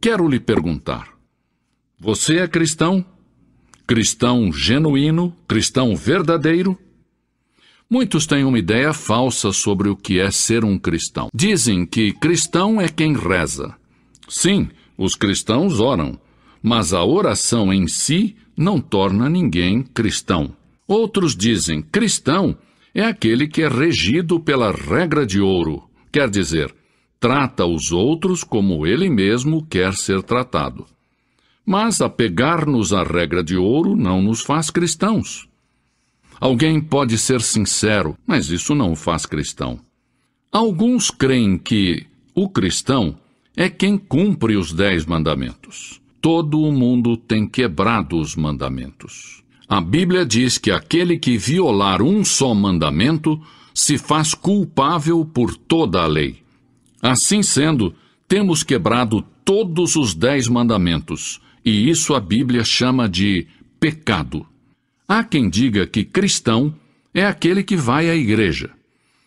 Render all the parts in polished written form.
quero lhe perguntar: você é cristão? Cristão genuíno? Cristão verdadeiro? Muitos têm uma ideia falsa sobre o que é ser um cristão. Dizem que cristão é quem reza. Sim, os cristãos oram, mas a oração em si não torna ninguém cristão. Outros dizem: cristão é aquele que é regido pela regra de ouro, quer dizer, trata os outros como ele mesmo quer ser tratado. Mas apegar-nos à regra de ouro não nos faz cristãos. Alguém pode ser sincero, mas isso não o faz cristão. Alguns creem que o cristão é quem cumpre os 10 mandamentos. Todo o mundo tem quebrado os mandamentos. A Bíblia diz que aquele que violar um só mandamento se faz culpável por toda a lei. Assim sendo, temos quebrado todos os 10 mandamentos, e isso a Bíblia chama de pecado. Há quem diga que cristão é aquele que vai à igreja,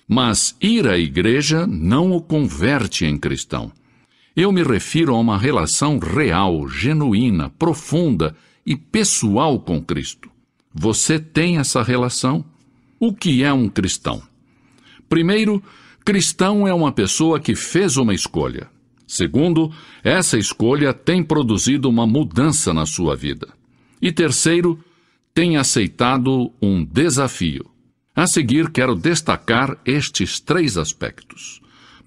mas ir à igreja não o converte em cristão. Eu me refiro a uma relação real, genuína, profunda e pessoal com Cristo. Você tem essa relação? O que é um cristão? Primeiro, cristão é uma pessoa que fez uma escolha. Segundo, essa escolha tem produzido uma mudança na sua vida. E terceiro, tem aceitado um desafio. A seguir, quero destacar estes 3 aspectos.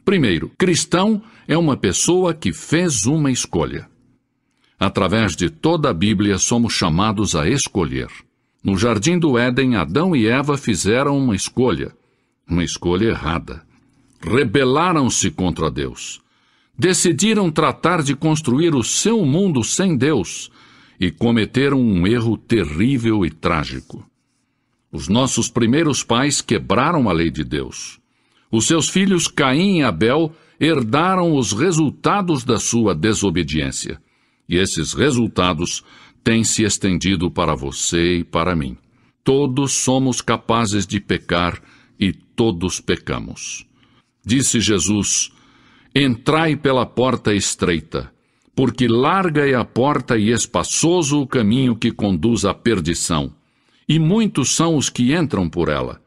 Primeiro, cristão é uma pessoa que fez uma escolha. Através de toda a Bíblia, somos chamados a escolher. No Jardim do Éden, Adão e Eva fizeram uma escolha errada. Rebelaram-se contra Deus. Decidiram tratar de construir o seu mundo sem Deus e cometeram um erro terrível e trágico. Os nossos primeiros pais quebraram a lei de Deus. Os seus filhos Caim e Abel herdaram os resultados da sua desobediência. E esses resultados têm se estendido para você e para mim. Todos somos capazes de pecar e todos pecamos. Disse Jesus: entrai pela porta estreita, porque larga é a porta e espaçoso o caminho que conduz à perdição, e muitos são os que entram por ela.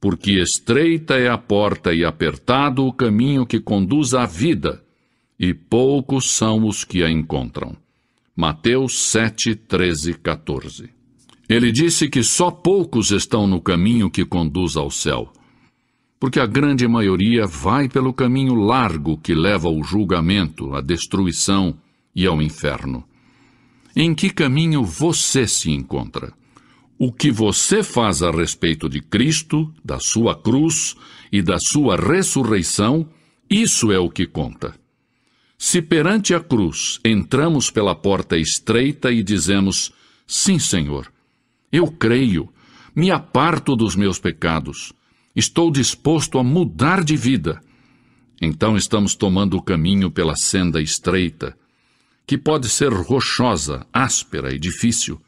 Porque estreita é a porta e apertado o caminho que conduz à vida, e poucos são os que a encontram. Mateus 7, 13, 14. Ele disse que só poucos estão no caminho que conduz ao céu, porque a grande maioria vai pelo caminho largo que leva ao julgamento, à destruição e ao inferno. Em que caminho você se encontra? O que você faz a respeito de Cristo, da sua cruz e da sua ressurreição, isso é o que conta. Se perante a cruz entramos pela porta estreita e dizemos: sim, Senhor, eu creio, me aparto dos meus pecados, estou disposto a mudar de vida, então estamos tomando o caminho pela senda estreita, que pode ser rochosa, áspera e difícil,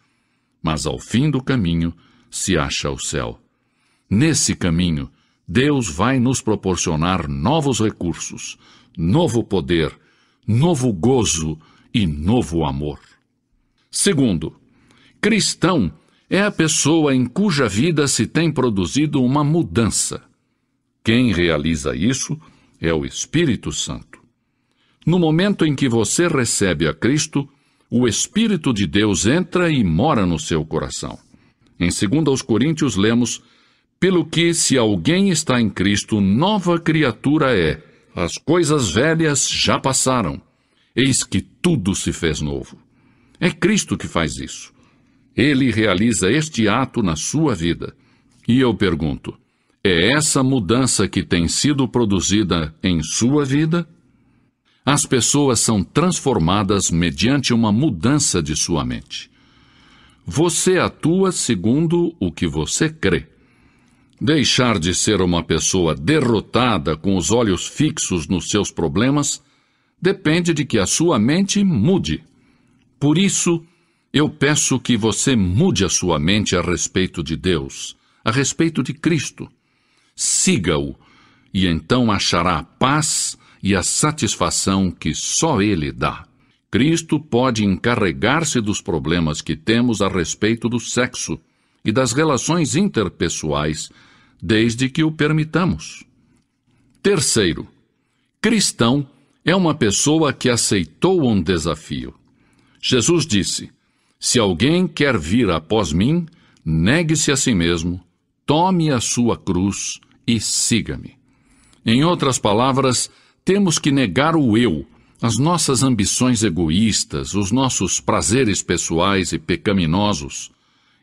mas ao fim do caminho se acha o céu. Nesse caminho, Deus vai nos proporcionar novos recursos, novo poder, novo gozo e novo amor. Segundo, cristão é a pessoa em cuja vida se tem produzido uma mudança. Quem realiza isso é o Espírito Santo. No momento em que você recebe a Cristo, o Espírito de Deus entra e mora no seu coração. Em 2 Coríntios lemos: pelo que, se alguém está em Cristo, nova criatura é. As coisas velhas já passaram. Eis que tudo se fez novo. É Cristo que faz isso. Ele realiza este ato na sua vida. E eu pergunto: é essa mudança que tem sido produzida em sua vida? As pessoas são transformadas mediante uma mudança de sua mente. Você atua segundo o que você crê. Deixar de ser uma pessoa derrotada com os olhos fixos nos seus problemas depende de que a sua mente mude. Por isso, eu peço que você mude a sua mente a respeito de Deus, a respeito de Cristo. Siga-o, e então achará a paz e a satisfação que só Ele dá. Cristo pode encarregar-se dos problemas que temos a respeito do sexo e das relações interpessoais, desde que o permitamos. Terceiro, cristão é uma pessoa que aceitou um desafio. Jesus disse: se alguém quer vir após mim, negue-se a si mesmo, tome a sua cruz e siga-me. Em outras palavras, temos que negar o eu, as nossas ambições egoístas, os nossos prazeres pessoais e pecaminosos,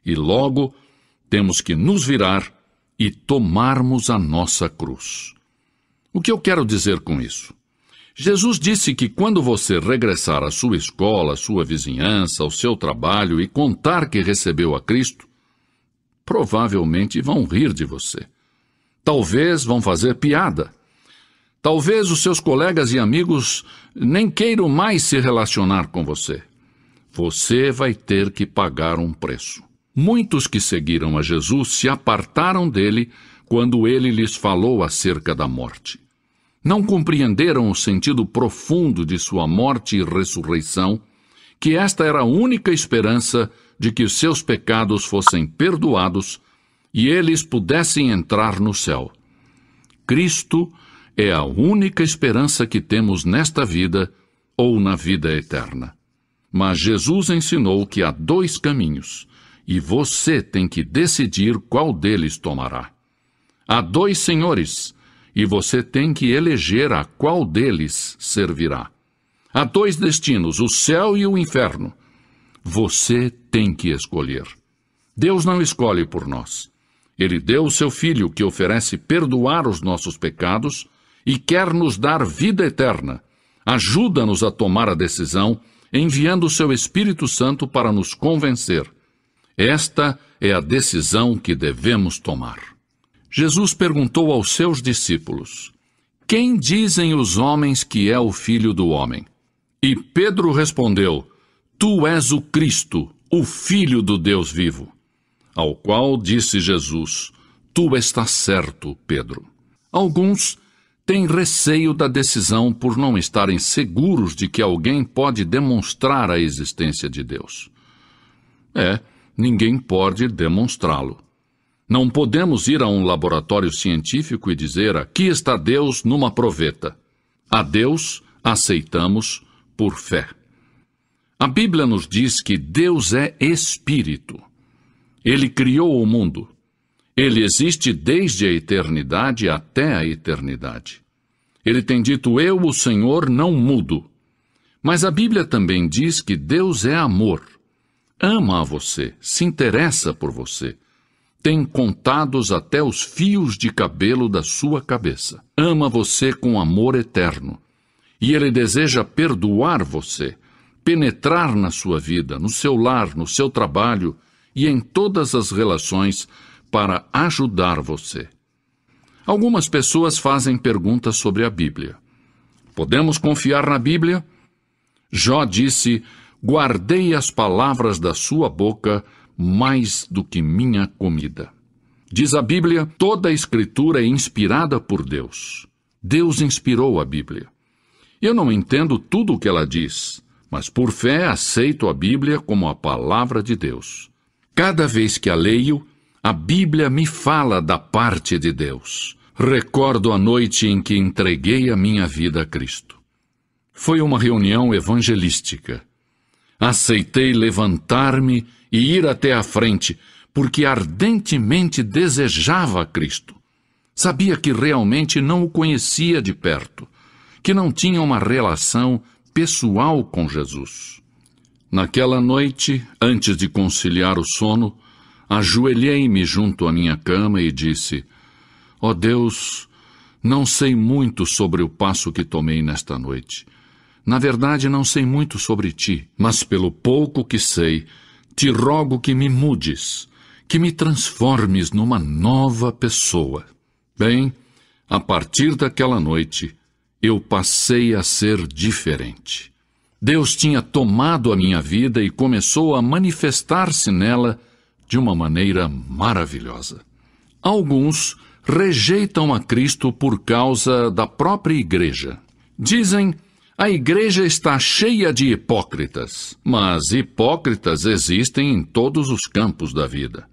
e logo temos que nos virar e tomarmos a nossa cruz. O que eu quero dizer com isso? Jesus disse que quando você regressar à sua escola, à sua vizinhança, ao seu trabalho e contar que recebeu a Cristo, provavelmente vão rir de você. Talvez vão fazer piada. Talvez os seus colegas e amigos nem queiram mais se relacionar com você. Você vai ter que pagar um preço. Muitos que seguiram a Jesus se apartaram dele quando ele lhes falou acerca da morte. Não compreenderam o sentido profundo de sua morte e ressurreição, que esta era a única esperança de que os seus pecados fossem perdoados e eles pudessem entrar no céu. Cristo é a única esperança que temos nesta vida ou na vida eterna. Mas Jesus ensinou que há 2 caminhos, e você tem que decidir qual deles tomará. Há 2 senhores, e você tem que eleger a qual deles servirá. Há 2 destinos, o céu e o inferno. Você tem que escolher. Deus não escolhe por nós. Ele deu o seu Filho, que oferece perdoar os nossos pecados e quer nos dar vida eterna. Ajuda-nos a tomar a decisão, enviando o seu Espírito Santo para nos convencer. Esta é a decisão que devemos tomar. Jesus perguntou aos seus discípulos: quem dizem os homens que é o Filho do Homem? E Pedro respondeu: tu és o Cristo, o Filho do Deus vivo. Ao qual disse Jesus: tu estás certo, Pedro. Alguns têm receio da decisão por não estarem seguros de que alguém pode demonstrar a existência de Deus. Ninguém pode demonstrá-lo. Não podemos ir a um laboratório científico e dizer: aqui está Deus numa proveta. A Deus aceitamos por fé. A Bíblia nos diz que Deus é Espírito. Ele criou o mundo. Ele existe desde a eternidade até a eternidade. Ele tem dito: eu, o Senhor, não mudo. Mas a Bíblia também diz que Deus é amor. Ama a você, se interessa por você. Tem contados até os fios de cabelo da sua cabeça. Ama você com amor eterno. E Ele deseja perdoar você, penetrar na sua vida, no seu lar, no seu trabalho e em todas as relações para ajudar você. Algumas pessoas fazem perguntas sobre a Bíblia. Podemos confiar na Bíblia? Jó disse: guardei as palavras da sua boca mais do que minha comida. Diz a Bíblia: toda a Escritura é inspirada por Deus. Deus inspirou a Bíblia. Eu não entendo tudo o que ela diz, mas por fé aceito a Bíblia como a palavra de Deus. Cada vez que a leio, a Bíblia me fala da parte de Deus. Recordo a noite em que entreguei a minha vida a Cristo. Foi uma reunião evangelística. Aceitei levantar-me e ir até a frente, porque ardentemente desejava a Cristo. Sabia que realmente não o conhecia de perto, que não tinha uma relação pessoal com Jesus. Naquela noite, antes de conciliar o sono, ajoelhei-me junto à minha cama e disse: ó Deus, não sei muito sobre o passo que tomei nesta noite. Na verdade, não sei muito sobre ti, mas pelo pouco que sei, te rogo que me mudes, que me transformes numa nova pessoa. Bem, a partir daquela noite, eu passei a ser diferente. Deus tinha tomado a minha vida e começou a manifestar-se nela de uma maneira maravilhosa. Alguns rejeitam a Cristo por causa da própria igreja. Dizem: A igreja está cheia de hipócritas, mas hipócritas existem em todos os campos da vida.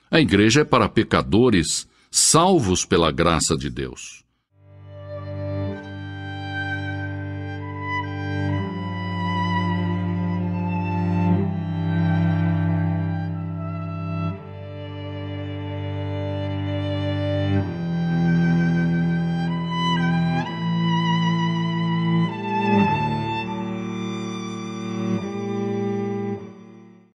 A igreja é para pecadores salvos pela graça de Deus.